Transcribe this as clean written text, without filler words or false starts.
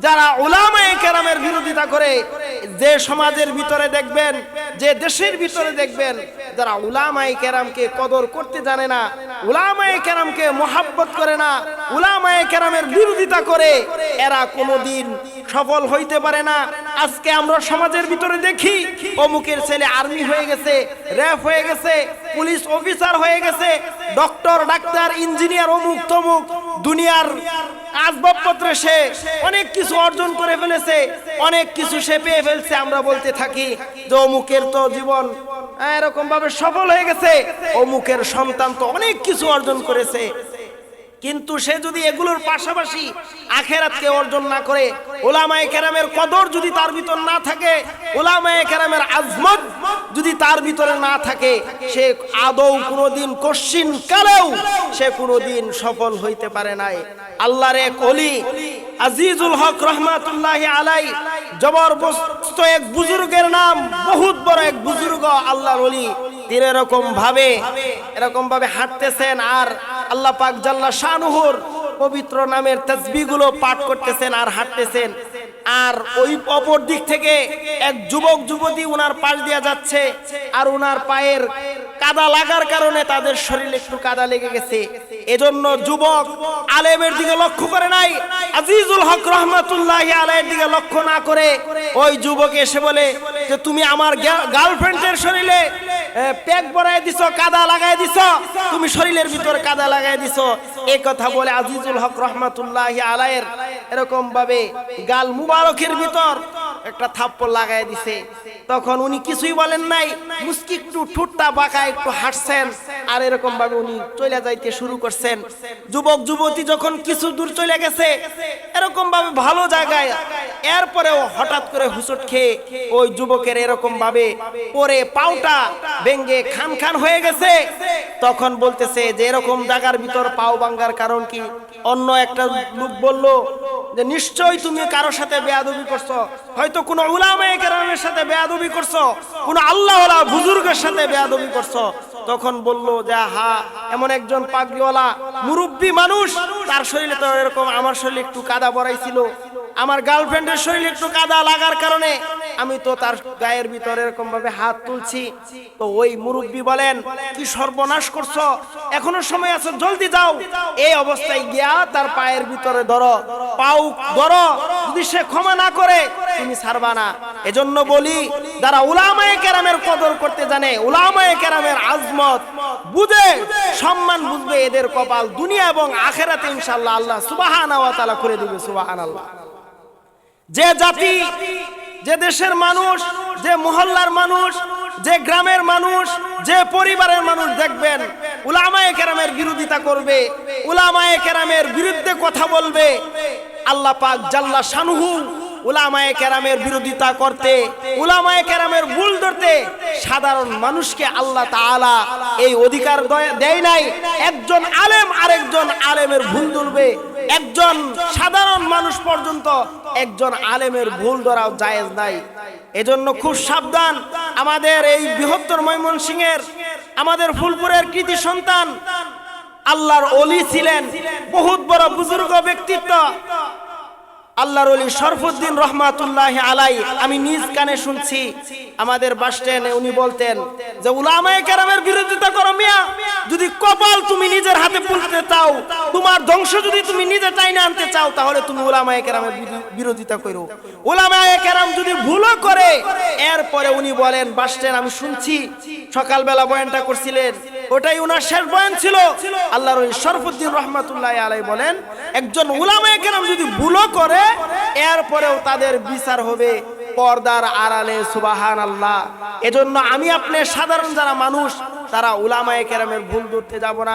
যারা উলামায়ে কেরামের বিরোধিতা করে, যে সমাজের ভিতরে দেখবেন, যে দেশের ভিতরে দেখবেন, যারা উলামায়ে কেরামকে কদর করতে জানে না, উলামায়ে কেরামকে মহব্বত করে না, উলামায়ে কেরামের বিরোধিতা করে, এরা কোনোদিন সফল হইতে পারে না। আজকে আমরা সমাজের ভিতরে দেখি অমুকের ছেলে আর্মি হয়ে গেছে, র্যাব হয়ে গেছে, পুলিশ অফিসার হয়ে গেছে, ডক্টর, ডাক্তার, ইঞ্জিনিয়ার, অমুক তমুক, দুনিয়ার আসবাবপত্রে সে অনেক কিছু অর্জন করে ফেলেছে, অনেক কিছু সে পেয়ে ফেলছে। আমরা বলতে থাকি যে অমুকের তো জীবন এরকম ভাবে সফল হয়ে গেছে, অমুকের সন্তান তো অনেক কিছু অর্জন করেছে। কিন্তু সে যদি এগুলোর পাশাপাশি আখিরাতকে অর্জন না করে, উলামায়ে কেরামের কদর যদি তার ভিতর না থাকে, উলামায়ে কেরামের আজমত যদি তার ভিতরে না থাকে, সে আদৌ কোনোদিন কশিন কালেও সে কোনোদিন সফল হইতে পারে নাই। আল্লাহর এক ওলি আজিজুল হক রহমাতুল্লাহি আলাই, জবরদস্ত এক বুজুর্গের নাম, বহুত বড় এক বুজুর্গ আল্লাহর ওলি। তিনি এরকম ভাবে হাঁটতেছেন আর আল্লাহ পাক জাল্লা শানুহুর পবিত্র নামের তাসবিহগুলো পাঠ করতেছেন আর হাঁটতেছেন। আর ওই অপর দিক থেকে এক যুবক যুবতী উনার পাশ দিয়ে যাচ্ছে, আর উনার পায়ের কাদা লাগার কারণে তাদের শরীরে একটু কাদা লেগে গেছে। এজন্য যুবক আলেমের দিকে লক্ষ্য করে নাই, আজিজুল হক রহমাতুল্লাহি আলাইহির দিকে লক্ষ্য না করে ওই যুবক এসে বলে যে তুমি আমার গার্লফ্রেন্ডের শরীরে প্যাক বরায় দিছো, কাদা লাগায় দিছো, তুমি শরীরের ভিতর কাদা লাগায় দিছো। এই কথা বলে আজিজুল হক রহমাতুল্লাহি আলাইহির এরকম ভাবে গাল মুবারকের ভিতর একটা থাপ্পড় লাগায় দিছে। তখন উনি কিছুই বলেন নাই, মুস্কি একটু ঠোঁটটা বাঁকায় একটু হাসছেন, আর এরকম ভাবে উনি চলে যাইতে শুরু করছেন। যুবক যুবতী যখন কিছু দূর চলে গেছে এরকম ভাবে ভালো জায়গায়, এরপরেও হঠাৎ করে হুঁচট খেয়ে ওই যুবকের এরকম ভাবে পরে পাউটা ভেঙ্গে খান খান হয়ে গেছে। তখন বলতেছে যে এরকম জায়গার ভিতর পাও ভাঙ্গার কারণ কি? অন্য একটা লোক বলল যে নিশ্চয়ই তুমি কারোর সাথে বেয়াদবি করছো, হয়তো কোনো উলামায়ে কেরামের সাথে বেয়াদবি করছো, কোনো আল্লাহওয়ালা বুজুর্গের সাথে বেয়াদবি করছো। তখন বলল যে হ্যাঁ, এমন একজন পাগড়িওয়ালা মুরব্বী মানুষ, তার শরীরে তো এরকম, আমার শরীরে একটু কাদা বরাইছিল, আমার গার্লফ্রেন্ডের শরীরে একটু কাদা লাগার কারণে আমি তো তার গায়ের ভিতরে এরকম ভাবে হাত তুলছি। তো ওই মুরব্বী বলেন, কি সর্বনাশ করছো, এখনো সময় আছে, জলদি যাও। এই অবস্থায় গিয়া তার পায়ের ভিতরে ধরো, পাও ধরো, যদি সে ক্ষমা না করে তুমি ছাড়বা না। এজন্য বলি, যারা উলামায়ে কেরামের কদর করতে জানে, উলামায়ে কেরামের আজমত বুঝে, সম্মান বুঝবে, এদের কপাল দুনিয়া এবং আখিরাতে ইনশাআল্লাহ আল্লাহ সুবহানাহু ওয়া তাআলা করে দিবে। সুবহানাল্লাহ। যে জাতি, যে দেশের মানুষ, যে মহল্লার মানুষ, যে গ্রামের মানুষ, যে পরিবারের মানুষ দেখবেন উলামায়ে কেরামের বিরোধিতা করবে, উলামায়ে কেরামের বিরুদ্ধে কথা বলবে, আল্লাহ পাক জাল্লা শানুহু উলামায়ে কেরামের বিরোধিতা করতে, উলামায়ে কেরামের ভুল ধরতে সাধারণ মানুষকে আল্লাহ তাআলা এই অধিকার দেয় নাই। একজন আলেম আরেকজন আলেমের ভুল ধরবে, একজন সাধারণ মানুষ পর্যন্ত একজন আলেমের ভুল ধরাও জায়েজ নাই। এজন্য খুব সাবধান। আমাদের এই বৃহত্তর ময়মনসিংহের, আমাদের ফুলপুরের কৃতি সন্তান আল্লাহর ওলি ছিলেন, বহুত বড় বুজুর্গ ব্যক্তিত্ব আল্লাহর ওলি শরফুদ্দিন রহমাতুল্লাহি আলাই। আমি নিজ কানে শুনছি, আমাদের বাস স্ট্যান্ডে উনি বলতেন যে উলামায়ে কেরামের বিরোধিতা করো মিয়া, যদি কপাল তুমি নিজের হাতে পুলতে চাও, তোমার ধ্বংস যদি তুমি নিজে টাইনে আনতে চাও, তাহলে তুমি উলামায়ে কেরামের বিরোধিতা করো। উলামায়ে কেরাম যদি ভুলও করে, এরপরে উনি বলেন, বাস স্ট্যান্ড আমি শুনছি, সকালবেলা বয়ানটা করছিলেন, ওটাই উনার শেষ বয়ান ছিল। আল্লাহর ওলি শরফুদ্দিন রহমাতুল্লাহি আলাই বলেন, একজন উলামায়ে কেরাম যদি ভুলও করে, এরপরেও তাদের বিচার হবে পর্দার আড়ালে। সুবহানাল্লাহ। এজন্য আমি আপনি সাধারণ যারা মানুষ, তারা উলামায়ে কেরামের ভুল ধরতে যাব না।